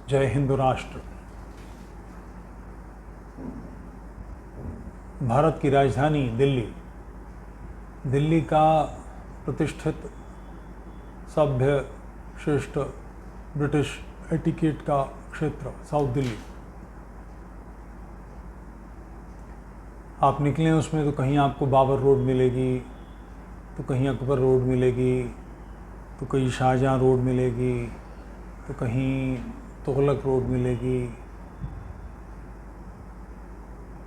जय हिंद राष्ट्र। भारत की राजधानी दिल्ली का प्रतिष्ठित सभ्य श्रेष्ठ ब्रिटिश एटिकेट का क्षेत्र साउथ दिल्ली। आप निकलें उसमें तो कहीं आपको बाबर रोड मिलेगी, तो कहीं अकबर रोड मिलेगी, तो कहीं शाहजहाँ रोड मिलेगी, तो कहीं तुगलक रोड मिलेगी।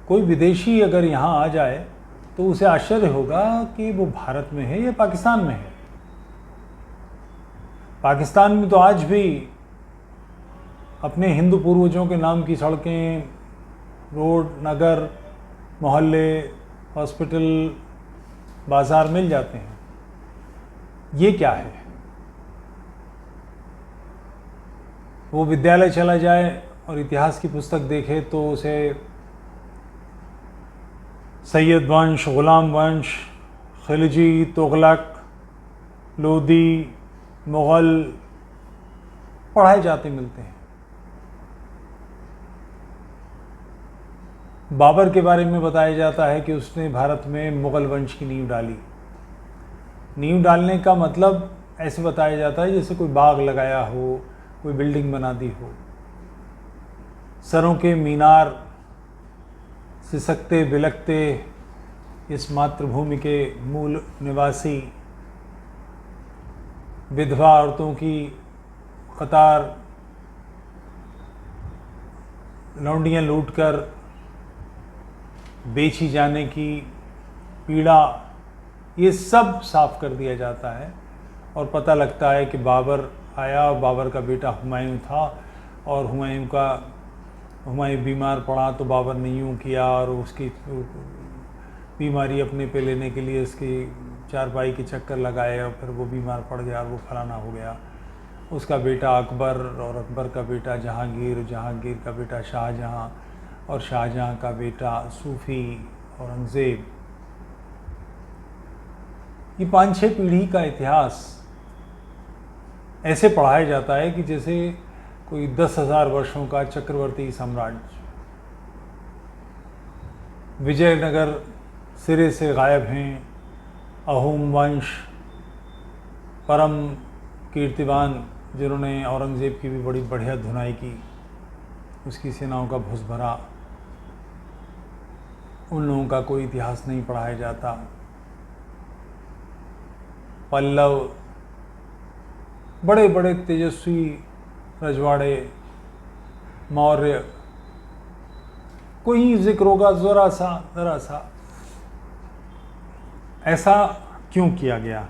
कोई विदेशी अगर यहाँ आ जाए तो उसे आश्चर्य होगा कि वो भारत में है या पाकिस्तान में है। पाकिस्तान में तो आज भी अपने हिंदू पूर्वजों के नाम की सड़कें, रोड, नगर, मोहल्ले, हॉस्पिटल, बाज़ार मिल जाते हैं। ये क्या है? वो विद्यालय चला जाए और इतिहास की पुस्तक देखे तो उसे सैयद वंश, ग़ुलाम वंश, खिलजी, तुगलक, लोदी, मुग़ल पढ़ाए जाते मिलते हैं। बाबर के बारे में बताया जाता है कि उसने भारत में मुग़ल वंश की नींव डाली। नींव डालने का मतलब ऐसे बताया जाता है जैसे कोई बाग लगाया हो, कोई बिल्डिंग बना दी हो। सरों के मीनार सिसकते बिलकते इस मातृभूमि के मूल निवासी, विधवा औरतों की कतार, लौंडियाँ लूटकर बेची जाने की पीड़ा, ये सब साफ कर दिया जाता है और पता लगता है कि बाबर आया और बाबर का बेटा हुमायूं था और हुमायूं बीमार पड़ा तो बाबर ने यूँ किया और उसकी बीमारी अपने पे लेने के लिए उसकी चारपाई के चक्कर लगाए और फिर वो बीमार पड़ गया और वो फलाना हो गया। उसका बेटा अकबर और अकबर का बेटा जहांगीर, जहांगीर का बेटा शाहजहाँ और शाहजहाँ का बेटा सूफ़ी औरंगज़ेब। ये 5-6 पीढ़ी का इतिहास ऐसे पढ़ाया जाता है कि जैसे कोई 10,000 वर्षों का चक्रवर्ती साम्राज्य। विजयनगर सिरे से गायब हैं। अहोम वंश परम कीर्तिवान, जिन्होंने औरंगज़ेब की भी बड़ी बढ़िया धुनाई की, उसकी सेनाओं का भुस भरा, उन लोगों का कोई इतिहास नहीं पढ़ाया जाता। पल्लव, बड़े बड़े तेजस्वी रजवाड़े, मौर्य, कोई जिक्र होगा ज़रा सा। ऐसा क्यों किया गया?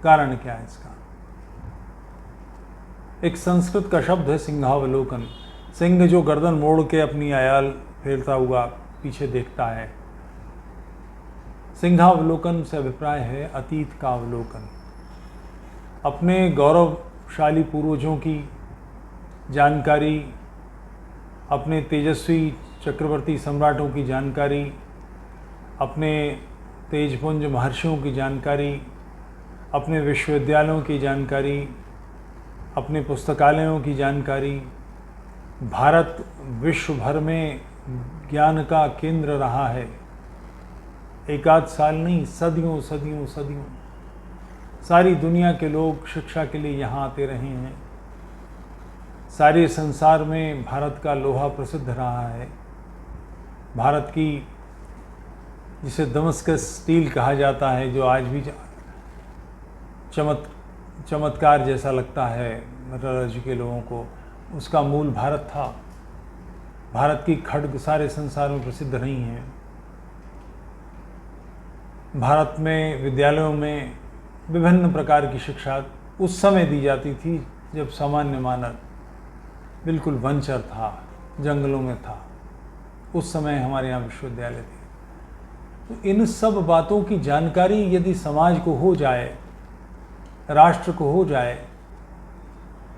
कारण क्या है इसका? एक संस्कृत का शब्द है सिंहावलोकन। सिंह जो गर्दन मोड़ के अपनी आयाल फेरता हुआ पीछे देखता है। सिंहावलोकन से अभिप्राय है अतीत का अवलोकन। अपने गौरवशाली पूर्वजों की जानकारी, अपने तेजस्वी चक्रवर्ती सम्राटों की जानकारी, अपने तेजपुंज महर्षियों की जानकारी, अपने विश्वविद्यालयों की जानकारी, अपने पुस्तकालयों की जानकारी। भारत विश्व भर में ज्ञान का केंद्र रहा है। एक आध साल नहीं, सदियों सदियों सदियों सारी दुनिया के लोग शिक्षा के लिए यहाँ आते रहे हैं। सारे संसार में भारत का लोहा प्रसिद्ध रहा है। भारत की, जिसे दमस्कस स्टील कहा जाता है, जो आज भी चमत्कार जैसा लगता है मेटलर्जी के लोगों को, उसका मूल भारत था। भारत की खड्ग सारे संसार में प्रसिद्ध रही हैं। भारत में विद्यालयों में विभिन्न प्रकार की शिक्षा उस समय दी जाती थी जब सामान्य मानव बिल्कुल वंचर था, जंगलों में था। उस समय हमारे यहाँ विश्वविद्यालय थे। तो इन सब बातों की जानकारी यदि समाज को हो जाए, राष्ट्र को हो जाए,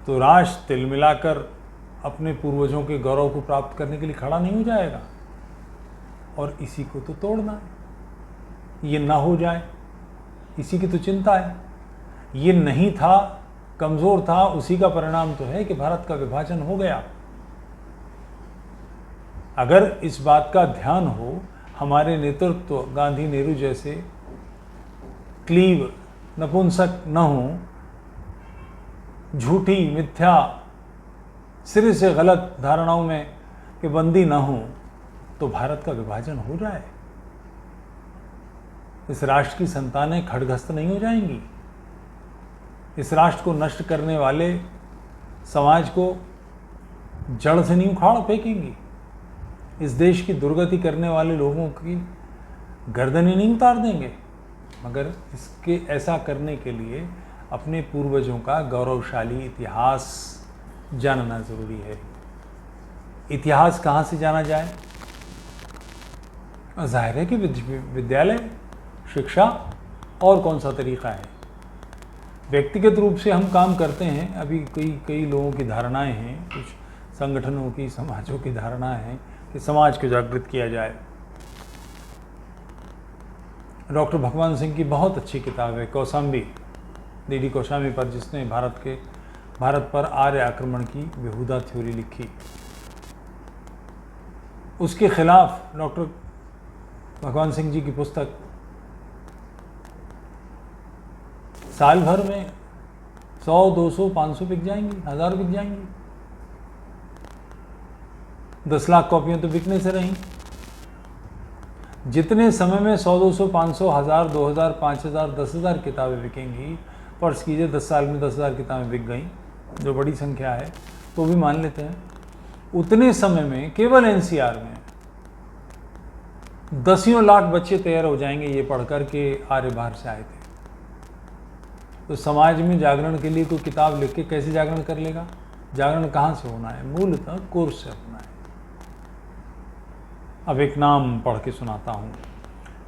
तो राष्ट्र तिल मिलाकर अपने पूर्वजों के गौरव को प्राप्त करने के लिए खड़ा नहीं हो जाएगा। और इसी को तो तोड़ना है। ये ना हो जाए, इसी की तो चिंता है। ये नहीं था कमज़ोर था, उसी का परिणाम तो है कि भारत का विभाजन हो गया। अगर इस बात का ध्यान हो, हमारे नेतृत्व गांधी नेहरू जैसे क्लीव नपुंसक न हो, झूठी मिथ्या सिरे से गलत धारणाओं में के बंदी न हो, तो भारत का विभाजन हो जाए। इस राष्ट्र की संतानें खड़गहस्त नहीं हो जाएंगी। इस राष्ट्र को नष्ट करने वाले समाज को जड़ से नहीं उखाड़ फेंकेंगी। इस देश की दुर्गति करने वाले लोगों की गर्दनें नहीं उतार देंगे। मगर इसके ऐसा करने के लिए अपने पूर्वजों का गौरवशाली इतिहास जानना जरूरी है। इतिहास कहाँ से जाना जाए? जाहिर है कि विद्यालय, शिक्षा, और कौन सा तरीका है। व्यक्तिगत रूप से हम काम करते हैं। अभी कई लोगों की धारणाएं हैं, कुछ संगठनों की, समाजों की धारणाएं हैं कि समाज को जागृत किया जाए। डॉक्टर भगवान सिंह की बहुत अच्छी किताब है कौशाम्बी, डी कौशाम्बी पर, जिसने भारत पर आर्य आक्रमण की बेहुदा थ्योरी लिखी। उसके खिलाफ डॉक्टर भगवान सिंह जी की पुस्तक साल भर में 100, 200, 500 बिक जाएंगी, 1000 बिक जाएंगी। 10 लाख कॉपियां तो बिकने से रहीं। जितने समय में 100, 200, 500, 1000, 2000, 5000, 10,000 किताबें बिकेंगी, फर्ज कीजिए 10 साल में 10,000 किताबें बिक गई, जो बड़ी संख्या है, तो भी मान लेते हैं। उतने समय में केवल एनसीआर में 10 लाख बच्चे तैयार हो जाएंगे ये पढ़कर के आर्य बाहर से आए थे। तो समाज में जागरण के लिए कोई किताब लिख के कैसे जागरण कर लेगा? जागरण कहाँ से होना है? मूलतः कोर्स से होना है। अब एक नाम पढ़ के सुनाता हूँ।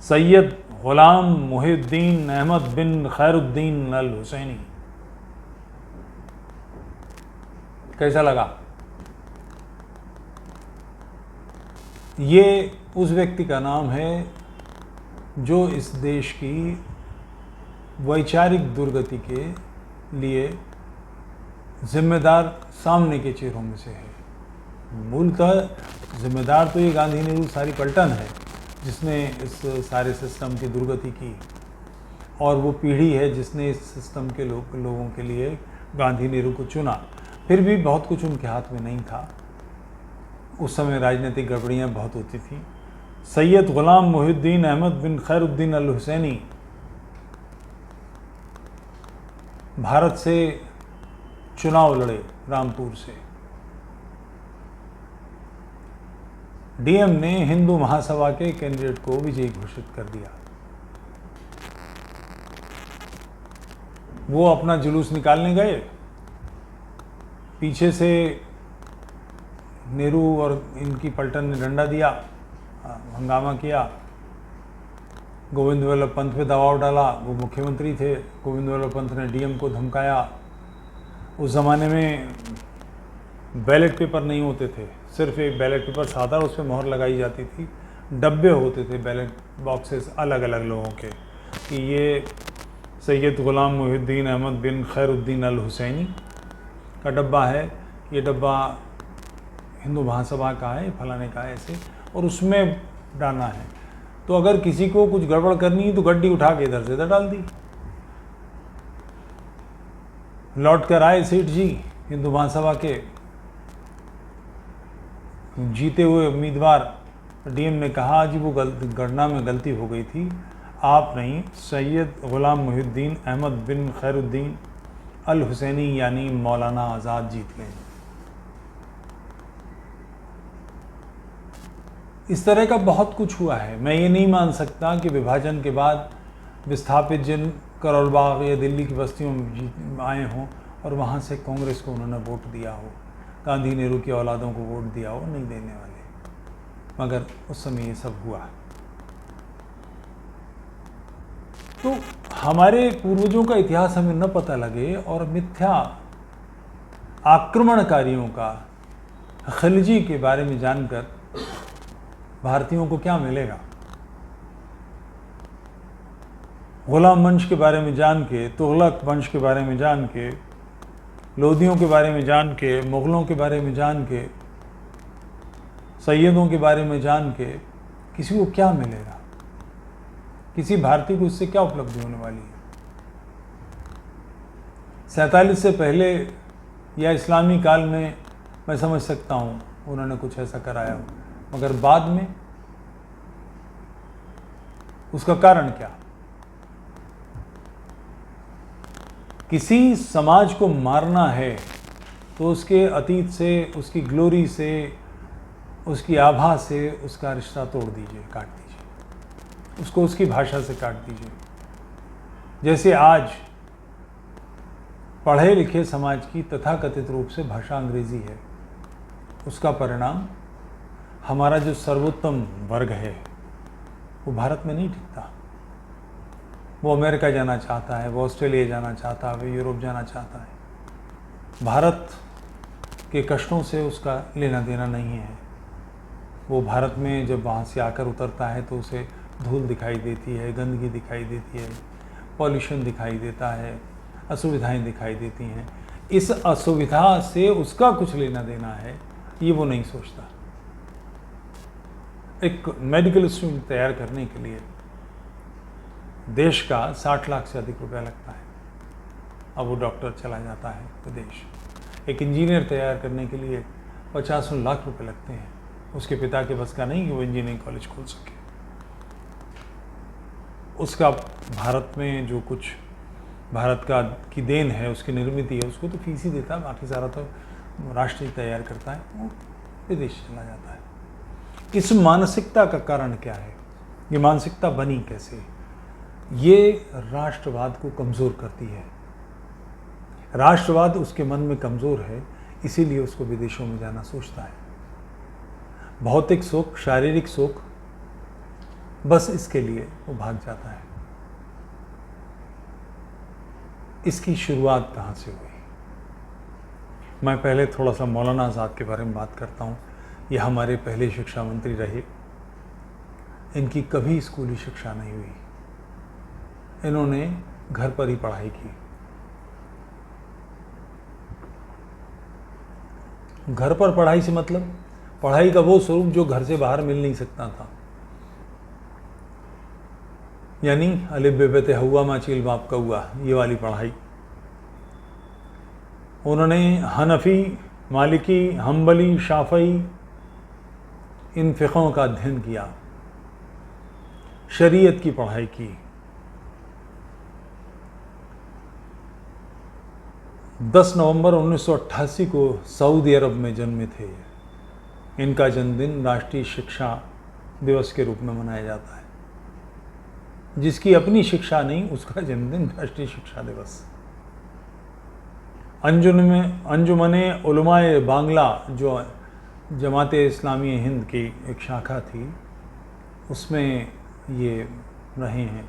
सैयद गुलाम मुहिउद्दीन अहमद बिन खैरुद्दीन अल हुसैनी। कैसा लगा? ये उस व्यक्ति का नाम है जो इस देश की वैचारिक दुर्गति के लिए जिम्मेदार सामने के चेहरों में से है। मूलतः जिम्मेदार तो ये गांधी नेहरू सारी पलटन है जिसने इस सारे सिस्टम की दुर्गति की, और वो पीढ़ी है जिसने इस सिस्टम के लोगों के लिए गांधी नेहरू को चुना। फिर भी बहुत कुछ उनके हाथ में नहीं था। उस समय राजनीतिक गड़बड़ियाँ बहुत होती थी। सैयद गुलाम मुहिउद्दीन अहमद बिन खैरुद्दीन अल हुसैनी भारत से चुनाव लड़े, रामपुर से। डीएम ने हिंदू महासभा के कैंडिडेट को विजयी घोषित कर दिया। वो अपना जुलूस निकालने गए, पीछे से नेहरू और इनकी पलटन ने डंडा दिया, हंगामा किया। गोविंद वल्लभ पंत पे दबाव डाला, वो मुख्यमंत्री थे। गोविंद वल्लभ पंत ने डीएम को धमकाया। उस ज़माने में बैलेट पेपर नहीं होते थे, सिर्फ एक बैलेट पेपर सादा, उस पर मोहर लगाई जाती थी। डब्बे होते थे बैलेट बॉक्सेस अलग अलग लोगों के, कि ये सैयद गुलाम मुहिउद्दीन अहमद बिन खैरुद्दीन अल हुसैनी का डब्बा है, ये डब्बा हिंदू महासभा का है, फलाने का है, ऐसे, और उसमें डालना है। तो अगर किसी को कुछ गड़बड़ करनी है तो गड्डी उठा के इधर से इधर डाल दी। लौट कर आए सेठ जी हिंदू महासभा के जीते हुए उम्मीदवार। डीएम ने कहा जी वो गणना में गलती हो गई थी, आप नहीं, सैयद गुलाम मुहिउद्दीन अहमद बिन खैरुद्दीन अल हुसैनी यानी मौलाना आज़ाद जीत गए। इस तरह का बहुत कुछ हुआ है। मैं ये नहीं मान सकता कि विभाजन के बाद विस्थापित जिन करोल बाग या दिल्ली की बस्तियों में आए हों और वहाँ से कांग्रेस को उन्होंने वोट दिया हो, गांधी नेहरू की औलादों को वोट दिया हो, नहीं देने वाले। मगर उस समय ये सब हुआ। तो हमारे पूर्वजों का इतिहास हमें न पता लगे और मिथ्या आक्रमणकारियों का, खिलजी के बारे में जानकर भारतीयों को क्या मिलेगा? गुलाम वंश के बारे में जान के, तुगलक वंश के बारे में जान के लोदियों के बारे में जान के, मुग़लों के बारे में जान के, सैयदों के बारे में जान के किसी को क्या मिलेगा? किसी भारतीय को इससे क्या उपलब्धि होने वाली है? 47 से पहले या इस्लामी काल में मैं समझ सकता हूँ उन्होंने कुछ ऐसा कराया हो, मगर बाद में उसका कारण क्या? किसी समाज को मारना है तो उसके अतीत से, उसकी ग्लोरी से, उसकी आभा से उसका रिश्ता तोड़ दीजिए, काट दीजिए, उसको उसकी भाषा से काट दीजिए। जैसे आज पढ़े लिखे समाज की तथाकथित रूप से भाषा अंग्रेजी है, उसका परिणाम हमारा जो सर्वोत्तम वर्ग है वो भारत में नहीं टिकता। वो अमेरिका जाना चाहता है, वो ऑस्ट्रेलिया जाना चाहता है, वो यूरोप जाना चाहता है। भारत के कष्टों से उसका लेना देना नहीं है। वो भारत में जब वहाँ से आकर उतरता है तो उसे धूल दिखाई देती है, गंदगी दिखाई देती है, पॉल्यूशन दिखाई देता है, असुविधाएं दिखाई देती हैं। इस असुविधा से उसका कुछ लेना देना है, ये वो नहीं सोचता। एक मेडिकल स्टूडेंट तैयार करने के लिए देश का 60 लाख से अधिक रुपया लगता है। अब वो डॉक्टर चला जाता है विदेश। एक इंजीनियर तैयार करने के लिए 50 लाख रुपए लगते हैं। उसके पिता के बस का नहीं कि वो इंजीनियरिंग कॉलेज खोल सके। उसका भारत में जो कुछ भारत का की देन है, उसकी निर्मित है, उसको तो फीस ही देता है, बाकी सारा तो राष्ट्र ही तैयार करता है, वो विदेश चला जाता है। इस मानसिकता का कारण क्या है? ये मानसिकता बनी कैसे? ये राष्ट्रवाद को कमज़ोर करती है। राष्ट्रवाद उसके मन में कमज़ोर है, इसीलिए उसको विदेशों में जाना सोचता है। भौतिक सुख, शारीरिक सुख, बस इसके लिए वो भाग जाता है। इसकी शुरुआत कहाँ से हुई? मैं पहले थोड़ा सा मौलाना आज़ाद के बारे में बात करता हूँ। ये हमारे पहले शिक्षा मंत्री रहे। इनकी कभी स्कूली शिक्षा नहीं हुई। इन्होंने घर पर ही पढ़ाई की। घर पर पढ़ाई से मतलब पढ़ाई का वो स्वरूप जो घर से बाहर मिल नहीं सकता था, यानी अलिफ बे बे ते हौवा मा चील बाप कौआ, ये वाली पढ़ाई। उन्होंने हनफी, मालिकी, हम्बली, शाफई इन फ़िक़ों का अध्ययन किया, शरीयत की पढ़ाई की। 10 नवंबर 1988 को सऊदी अरब में जन्मे थे। इनका जन्मदिन राष्ट्रीय शिक्षा दिवस के रूप में मनाया जाता है। जिसकी अपनी शिक्षा नहीं, उसका जन्मदिन राष्ट्रीय शिक्षा दिवस। अंजुमने उलमाए बांग्ला, जो जमाते इस्लामी हिंद की एक शाखा थी, उसमें ये रहे हैं।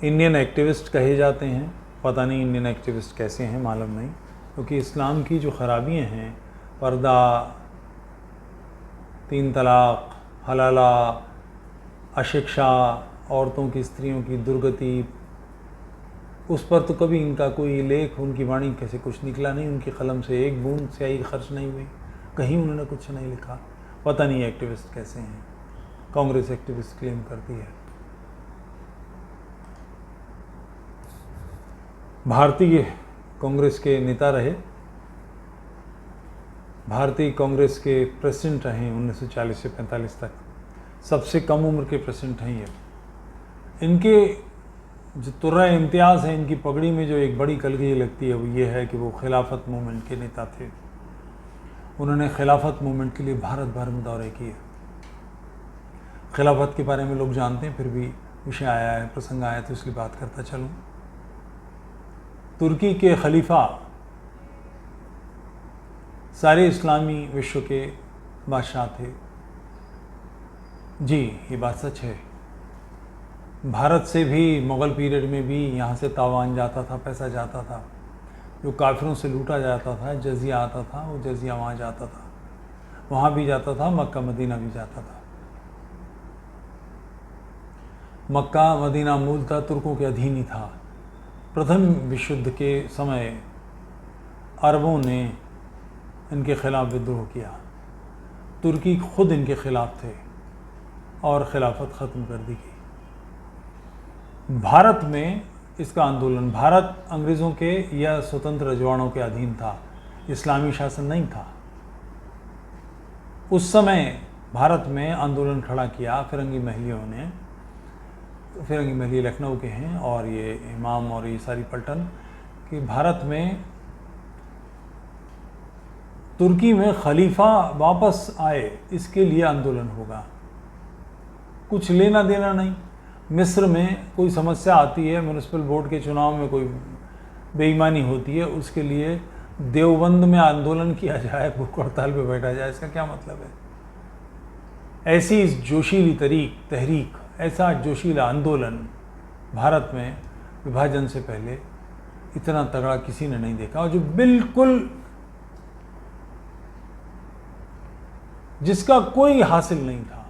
इंडियन एक्टिविस्ट कहे जाते हैं। पता नहीं इंडियन एक्टिविस्ट कैसे हैं, मालूम नहीं, क्योंकि इस्लाम की जो ख़राबियाँ हैं, पर्दा, 3 तलाक, हलाला, अशिक्षा, औरतों की, स्त्रियों की दुर्गति, उस पर तो कभी इनका कोई लेख, उनकी वाणी कैसे कुछ निकला नहीं। उनकी कलम से एक बूंद स्याही खर्च नहीं हुई, कहीं उन्होंने कुछ नहीं लिखा। पता नहीं एक्टिविस्ट कैसे हैं। कांग्रेस एक्टिविस्ट क्लेम करती है। भारतीय कांग्रेस के नेता रहे, भारतीय कांग्रेस के प्रेसिडेंट रहे 1940 से 45 तक। सबसे कम उम्र के प्रेसिडेंट हैं ये। इनके जो तुर्रा इम्तियाज़ है, इनकी पगड़ी में जो एक बड़ी कलगी लगती है, वो ये है कि वो खिलाफत मूवमेंट के नेता थे। उन्होंने खिलाफत मूवमेंट के लिए भारत भर में दौरे किए। खिलाफत के बारे में लोग जानते हैं, फिर भी विषय आया है, प्रसंग आया, तो इसलिए बात करता चलूँ। तुर्की के खलीफा सारे इस्लामी विश्व के बादशाह थे। जी, ये बात सच है। भारत से भी मुग़ल पीरियड में भी यहाँ से तावान जाता था, पैसा जाता था, जो काफिरों से लूटा जाता था, जजिया आता था, वो जजिया वहाँ जाता था, वहाँ भी जाता था, मक्का मदीना भी जाता था। मक्का मदीना मूलतः तुर्कों के अधीन ही था। प्रथम विश्व युद्ध के समय अरबों ने इनके खिलाफ विद्रोह किया। तुर्की खुद इनके खिलाफ थे और खिलाफत ख़त्म कर दी गई। भारत में इसका आंदोलन, भारत अंग्रेज़ों के या स्वतंत्र रजवाड़ों के अधीन था, इस्लामी शासन नहीं था। उस समय भारत में आंदोलन खड़ा किया फिरंगी महलियों ने। फिरंगी महली लखनऊ के हैं और ये इमाम और ये सारी पलटन कि भारत में तुर्की में खलीफा वापस आए, इसके लिए आंदोलन होगा। कुछ लेना देना नहीं। मिस्र में कोई समस्या आती है, म्यूनिसिपल बोर्ड के चुनाव में कोई बेईमानी होती है, उसके लिए देवबंद में आंदोलन किया जाए, भूख हड़ताल पे बैठा जाए, इसका क्या मतलब है? ऐसी जोशीली तहरीक, ऐसा जोशीला आंदोलन भारत में विभाजन से पहले इतना तगड़ा किसी ने नहीं देखा, और जो बिल्कुल जिसका कोई हासिल नहीं था,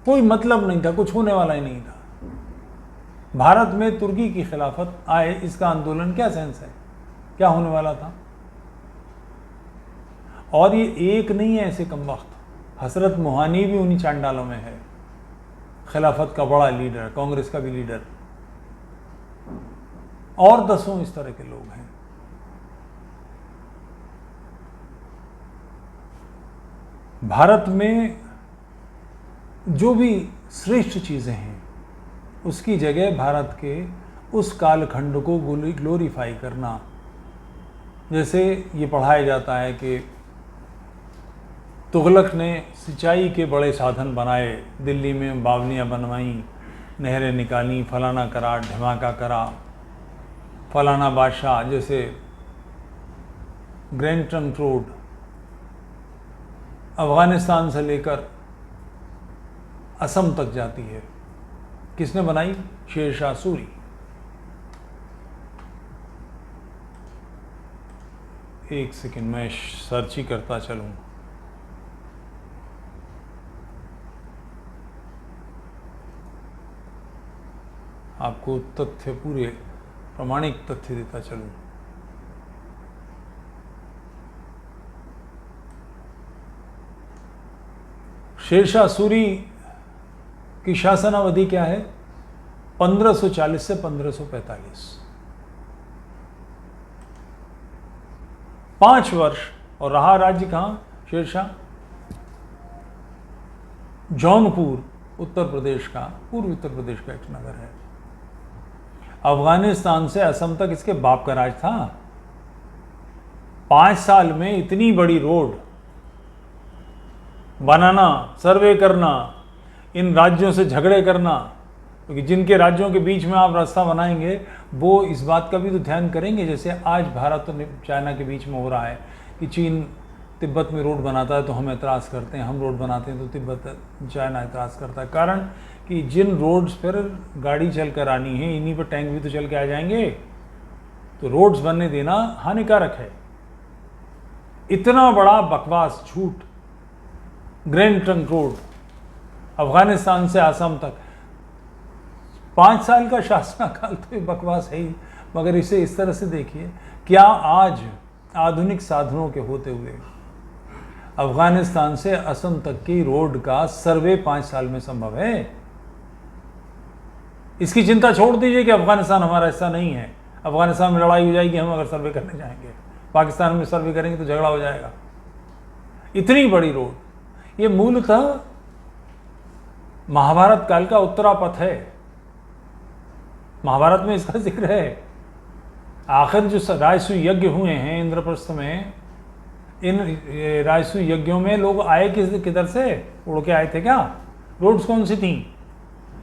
कोई मतलब नहीं था, कुछ होने वाला ही नहीं था। भारत में तुर्की की खिलाफत आए, इसका आंदोलन क्या सेंस है, क्या होने वाला था? और ये एक नहीं है ऐसे कमबख्त, हसरत मोहानी भी उन्हीं चांडालों में है, खिलाफत का बड़ा लीडर, कांग्रेस का भी लीडर, और दसों इस तरह के लोग हैं। भारत में जो भी श्रेष्ठ चीज़ें हैं, उसकी जगह भारत के उस कालखंड को ग्लोरीफाई करना, जैसे ये पढ़ाया जाता है कि तुगलक ने सिंचाई के बड़े साधन बनाए, दिल्ली में बावलियाँ बनवाईं, नहरें निकालीं, फलाना करा, ढमाका करा, फलाना बादशाह, जैसे ग्रैंड ट्रंक रोड अफ़गानिस्तान से लेकर असम तक जाती है, किसने बनाई? शेर शाह सूरी। एक सेकंड, मैं सर्च ही करता चलूँ। आपको तथ्य, पूरे प्रामाणिक तथ्य देता चलूँ। शेरशाह सूरी की शासनावधि क्या है? 1540 से 1545, 5 वर्ष। और रहा राज्य कहाँ शेरशाह? जौनपुर, उत्तर प्रदेश का, पूर्वी उत्तर प्रदेश का एक नगर है। अफगानिस्तान से असम तक इसके बाप का राज था। 5 साल में इतनी बड़ी रोड बनाना, सर्वे करना, इन राज्यों से झगड़े करना, क्योंकि जिनके राज्यों के बीच में आप रास्ता बनाएंगे वो इस बात का भी तो ध्यान करेंगे, जैसे आज भारत और चाइना के बीच में हो रहा है कि चीन तिब्बत में रोड बनाता है तो हम एतराज़ करते हैं, हम रोड बनाते हैं तो तिब्बत चाइना एतराज़ करता है। कारण कि जिन रोड्स पर गाड़ी चल कर आनी है, इन्हीं पर टैंक भी तो चल के आ जाएंगे, तो रोड्स बनने देना हानिकारक है। इतना बड़ा बकवास झूठ, ग्रैंड ट्रंक रोड अफगानिस्तान से असम तक, 5 साल का शासनकाल तो ये बकवास है ही। मगर इसे इस तरह से देखिए, क्या आज आधुनिक साधनों के होते हुए अफगानिस्तान से असम तक की रोड का सर्वे 5 साल में संभव है? इसकी चिंता छोड़ दीजिए कि अफगानिस्तान हमारा हिस्सा नहीं है, अफगानिस्तान में लड़ाई हो जाएगी हम अगर सर्वे करने जाएंगे, पाकिस्तान में सर्वे करेंगे तो झगड़ा हो जाएगा। इतनी बड़ी रोड, ये मूलतः महाभारत काल का उत्तरापथ है। महाभारत में इसका जिक्र है। आखिर जो राजसूय यज्ञ हुए हैं इंद्रप्रस्थ में, इन राजसूय यज्ञों में लोग आए किधर से? उड़ के आए थे क्या? रोड्स कौन सी थी?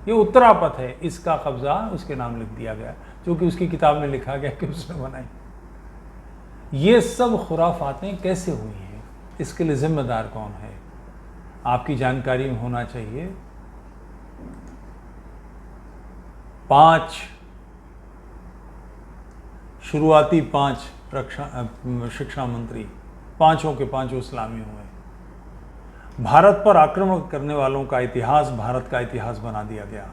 ये उत्तरापथ है, इसका कब्जा उसके नाम लिख दिया गया, जो कि उसकी किताब में लिखा गया कि उसने बनाई। ये सब खुराफातें कैसे हुई हैं, इसके लिए जिम्मेदार कौन है, आपकी जानकारी में होना चाहिए। 5 शुरुआती 5 शिक्षा मंत्री, पांचों के पांचों इस्लामी हुए। भारत पर आक्रमण करने वालों का इतिहास भारत का इतिहास बना दिया गया।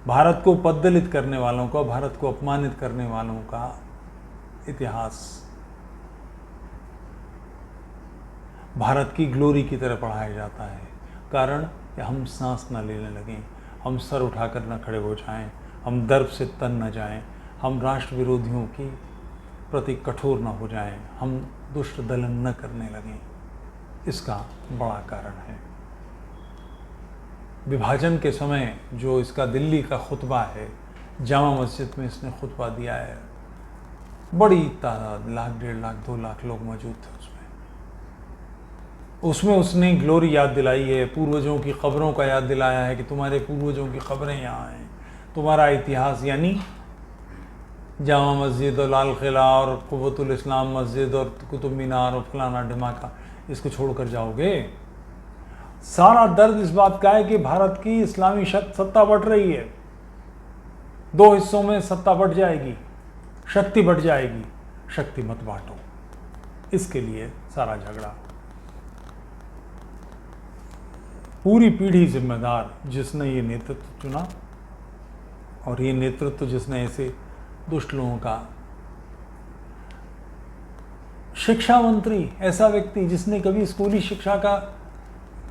भारत को पद्दलित करने वालों का, भारत को अपमानित करने वालों का इतिहास भारत की ग्लोरी की तरह पढ़ाया जाता है। कारण कि हम सांस न लेने लगें, हम सर उठाकर न खड़े हो जाएं, हम दर्प से तन न जाएं, हम राष्ट्र विरोधियों की प्रति कठोर न हो जाएं, हम दुष्ट दलन न करने लगें। इसका बड़ा कारण है। विभाजन के समय जो इसका दिल्ली का खुतबा है, जामा मस्जिद में इसने खुतबा दिया है, बड़ी तादाद, 1,00,000, 1,50,000, 2,00,000 लोग मौजूद थे उसमें उसने ग्लोरी याद दिलाई है, पूर्वजों की ख़बरों का याद दिलाया है कि तुम्हारे पूर्वजों की ख़बरें यहाँ हैं, तुम्हारा इतिहास, यानी जामा मस्जिद और लाल किला और कुव्वतुल इस्लाम मस्जिद और कुतुब मीनार और फलाना ढिमाका, इसको छोड़कर जाओगे। सारा दर्द इस बात का है कि भारत की इस्लामी सत्ता बढ़ रही है, 2 हिस्सों में सत्ता बढ़ जाएगी, शक्ति बढ़ जाएगी। शक्ति मत बांटो, इसके लिए सारा झगड़ा। पूरी पीढ़ी जिम्मेदार, जिसने ये नेतृत्व चुना, और ये नेतृत्व जिसने ऐसे दुष्ट लोगों का, शिक्षा मंत्री ऐसा व्यक्ति जिसने कभी स्कूली शिक्षा का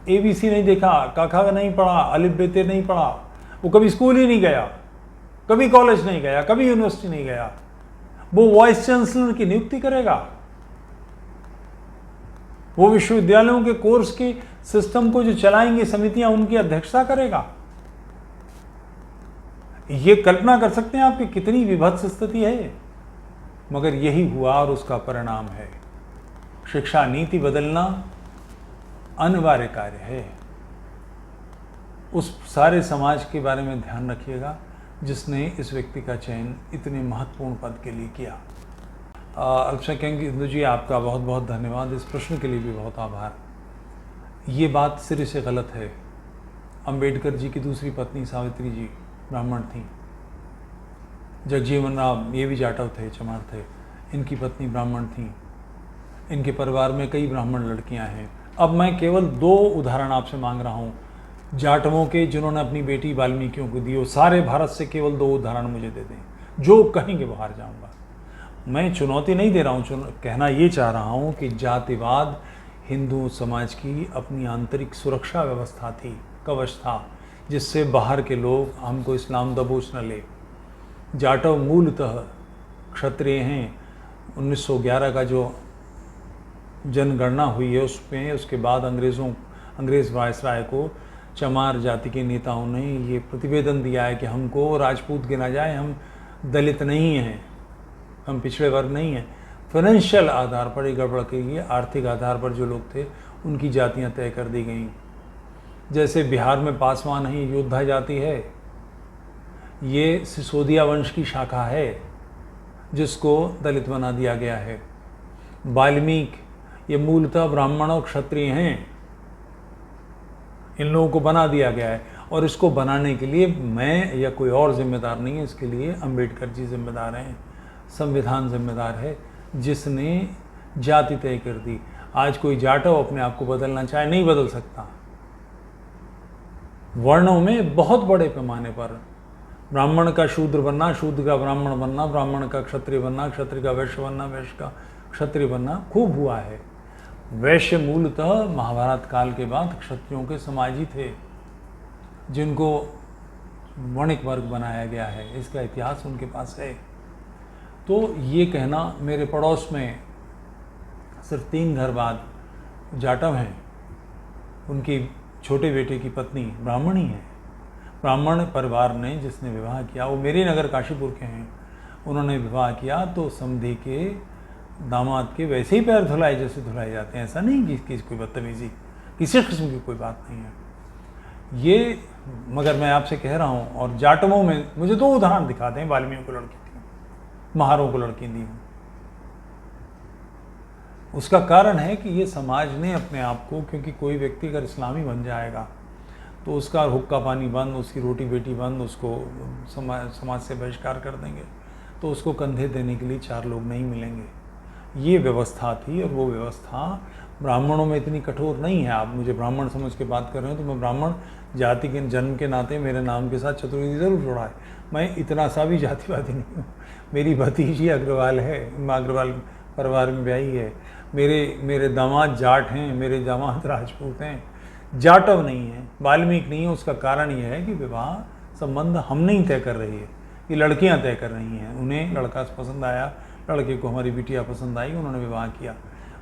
ABC नहीं देखा, काखा नहीं पढ़ा, अलिफ बेते नहीं पढ़ा, वो कभी स्कूल ही नहीं गया, कभी कॉलेज नहीं गया, कभी यूनिवर्सिटी नहीं गया, वो वाइस चांसलर की नियुक्ति करेगा, वो विश्वविद्यालयों के कोर्स के सिस्टम को जो चलाएंगे समितियां, उनकी अध्यक्षता करेगा। ये कल्पना कर सकते हैं आप कि कितनी विभत्स स्थिति है, मगर यही हुआ और उसका परिणाम है। शिक्षा नीति बदलना अनिवार्य कार्य है। उस सारे समाज के बारे में ध्यान रखिएगा जिसने इस व्यक्ति का चयन इतने महत्वपूर्ण पद के लिए किया। अल्पसंख्यक हिंदू जी, आपका बहुत बहुत धन्यवाद। इस प्रश्न के लिए भी बहुत आभार। ये बात सिरे से गलत है। अंबेडकर जी की दूसरी पत्नी सावित्री जी ब्राह्मण थीं। जगजीवन राम, ये भी जाटव थे, चमार थे, इनकी पत्नी ब्राह्मण थीं। इनके परिवार में कई ब्राह्मण लड़कियां हैं। अब मैं केवल 2 उदाहरण आपसे मांग रहा हूँ जाटवों के जिन्होंने अपनी बेटी वाल्मीकियों को दी हो। सारे भारत से केवल 2 उदाहरण मुझे दे दें, जो कहेंगे बाहर जाऊँगा। मैं चुनौती नहीं दे रहा हूँ, कहना ये चाह रहा हूँ कि जातिवाद हिंदू समाज की अपनी आंतरिक सुरक्षा व्यवस्था थी, कवच था, जिससे बाहर के लोग हमको इस्लाम दबोच न ले। जाटव मूलतः क्षत्रिय हैं। 1911 का जो जनगणना हुई है उसमें, उसके बाद अंग्रेज़ वायसराय को चमार जाति के नेताओं ने ये प्रतिवेदन दिया है कि हमको राजपूत गिना जाए, हम दलित नहीं हैं, हम पिछड़े वर्ग नहीं हैं। फाइनेंशियल आधार पर ये गड़बड़ की गई, आर्थिक आधार पर जो लोग थे उनकी जातियां तय कर दी गईं। जैसे बिहार में पासवान ही योद्धा जाति है, ये सिसोदिया वंश की शाखा है जिसको दलित बना दिया गया है। वाल्मीकि ये मूलतः ब्राह्मण और क्षत्रिय हैं, इन लोगों को बना दिया गया है। और इसको बनाने के लिए मैं या कोई और जिम्मेदार नहीं है, इसके लिए अंबेडकर जी जिम्मेदार हैं, संविधान जिम्मेदार है जिसने जाति तय कर दी। आज कोई जाटव अपने आप को बदलना चाहे, नहीं बदल सकता। वर्णों में बहुत बड़े पैमाने पर ब्राह्मण का शूद्र बनना, शूद्र का ब्राह्मण बनना, ब्राह्मण का क्षत्रिय बनना, क्षत्रिय का वैश्य बनना, वैश्य का क्षत्रिय बनना खूब हुआ है। वैश्य मूलतः महाभारत काल के बाद क्षत्रियों के समाजी थे जिनको वणिक वर्ग बनाया गया है, इसका इतिहास उनके पास है। तो ये कहना, मेरे पड़ोस में सिर्फ 3 घर बाद जाटव हैं, उनकी छोटे बेटे की पत्नी ब्राह्मणी है। ब्राह्मण परिवार ने जिसने विवाह किया, वो मेरे नगर काशीपुर के हैं, उन्होंने विवाह किया तो समधी के दामाद के वैसे ही पैर धुलाए जैसे धुलाए जाते हैं। ऐसा नहीं कि किसी कोई बदतमीजी, किसी किस्म की कोई बात नहीं है ये। मगर मैं आपसे कह रहा हूँ, और जाटवों में मुझे 2 उदाहरण दिखा दें, वाल्मीकियों को लड़की थी, महारों को लड़की दी। उसका कारण है कि ये समाज ने अपने आप को, क्योंकि कोई व्यक्ति अगर इस्लामी बन जाएगा तो उसका हुक्का पानी बंद, उसकी रोटी बेटी बंद, उसको समाज से बहिष्कार कर देंगे, तो उसको कंधे देने के लिए 4 लोग नहीं मिलेंगे। ये व्यवस्था थी, और वो व्यवस्था ब्राह्मणों में इतनी कठोर नहीं है। आप मुझे ब्राह्मण समझ के बात कर रहे हो तो मैं ब्राह्मण जाति के जन्म के नाते मेरे नाम के साथ चतुर्वेदी ज़रूर जोड़ा है। मैं इतना सा भी जातिवादी नहीं हूँ। मेरी भतीजी अग्रवाल है, अग्रवाल परिवार में ब्याही है। मेरे दामाद जाट हैं, मेरे दामाद राजपूत हैं। जाटव नहीं है, वाल्मीकि नहीं है। उसका कारण यह है कि विवाह संबंध हम नहीं तय कर रही है, ये लड़कियां तय कर रही हैं। उन्हें लड़का पसंद आया, लड़के को हमारी बिटिया पसंद आई, उन्होंने विवाह किया।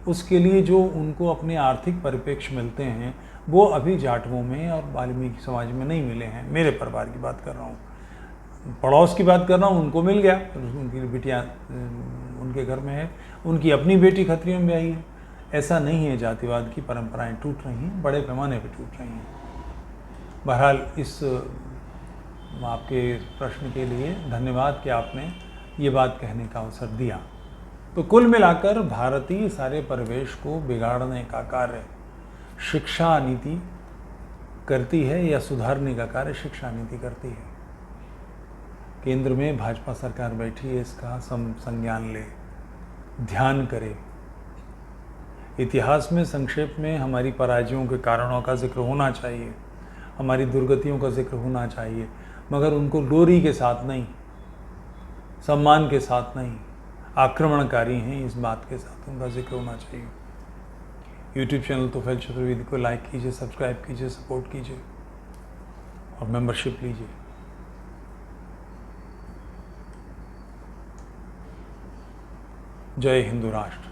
उसके लिए जो उनको अपने आर्थिक परिप्रेक्ष्य मिलते हैं वो अभी जाटवों में और वाल्मीकि समाज में नहीं मिले हैं। मेरे परिवार की बात कर रहा हूँ, पड़ोस की बात कर रहा हूँ, उनको मिल गया, उनकी बिटियाँ उनके घर में है, उनकी अपनी बेटी खत्रियों में ब्याही है। ऐसा नहीं है, जातिवाद की परंपराएं टूट रही हैं, बड़े पैमाने पर टूट रही हैं। बहरहाल इस आपके प्रश्न के लिए धन्यवाद कि आपने ये बात कहने का अवसर दिया। तो कुल मिलाकर भारतीय सारे परिवेश को बिगाड़ने का कार्य शिक्षा नीति करती है, या सुधारने का कार्य शिक्षा नीति करती है। केंद्र में भाजपा सरकार बैठी है, इसका संज्ञान ले, ध्यान करे। इतिहास में संक्षेप में हमारी पराजयों के कारणों का जिक्र होना चाहिए, हमारी दुर्गतियों का जिक्र होना चाहिए, मगर उनको डोरी के साथ नहीं, सम्मान के साथ नहीं, आक्रमणकारी हैं इस बात के साथ उनका जिक्र होना चाहिए। यूट्यूब चैनल तोफैल चतुर्वेदी को लाइक कीजिए, सब्सक्राइब कीजिए, सपोर्ट कीजिए और मेंबरशिप लीजिए। जय हिंदू राष्ट्र।